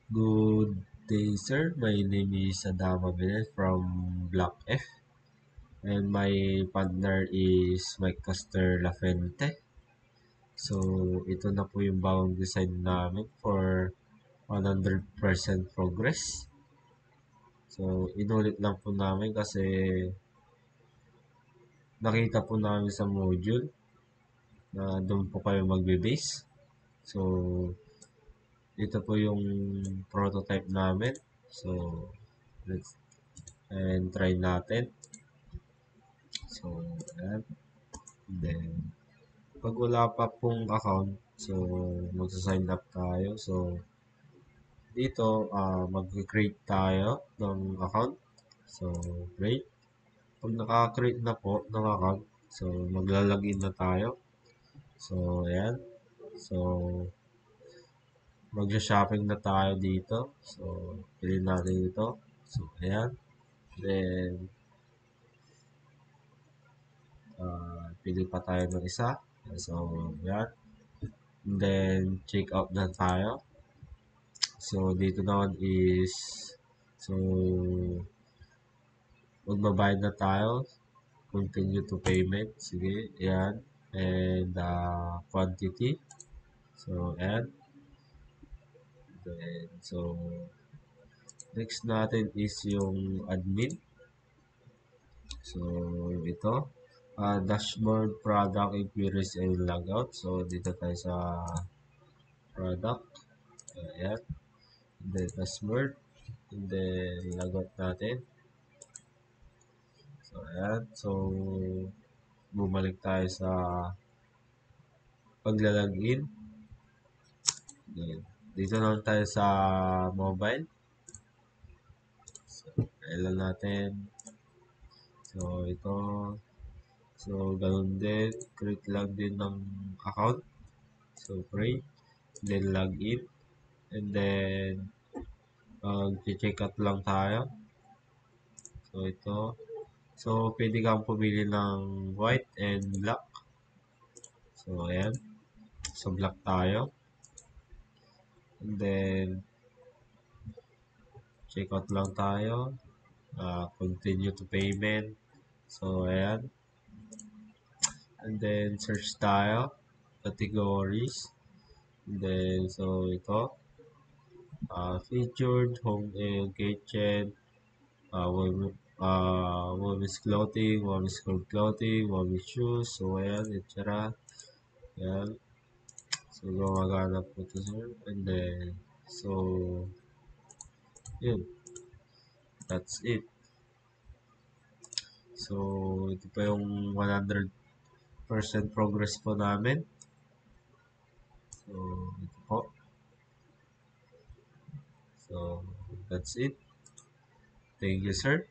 Good day, sir. My name is Adama Benet from Block F, and my partner is Mike Caster Lafente. So, ito na po yung bagong design namin for 100% progress. So, inulit lang po namin kasi nakita po namin sa module na doon po kayo magbe-base. So, ito po yung prototype namin. So, let's and try natin. So, ayan. Then, pag wala pa pong account, so, magsa-sign up tayo. So, dito, mag-create tayo ng account. So, create. Pag naka-create na po ng account, so, magla-login na tayo. So, ayan. So, mag-shopping na tayo dito. So, piliin natin ito. So, ayan. Then, pili pa tayo ng isa. So, ayan. Then, check out na tayo. So, dito naman is, so, magbabayad na tayo. Continue to payment. Sige, ayan. And, quantity. So, ayan. Then, so, next natin is yung admin. So, ito. Dashboard, product, inquiries, and logout. So, dito tayo sa product. Ayan. And then, dashboard. And then, logout natin. So, ayan. So, bumalik tayo sa paglalagin. Then, dito naman tayo sa mobile. So, kailan natin. So, ito. So, ganun din. Create lang din ng account. So, create. Then, login. And then, check out lang tayo. So, ito. So, pwede kang pumili ng white and black. So, ayan. So, black tayo. And then, check out lang tayo. Continue to payment. So, ayan. And then, search tayo. Categories. And then, so, ito. Featured, home and kitchen. Women's clothing, women's cold clothing, women's shoes. So, ayan, etc. Ayan. So, gumagana po ito, sir. And then, so, yun. That's it. So, ito pa yung 100% progress po namin. So, ito po. So, that's it. Thank you, sir.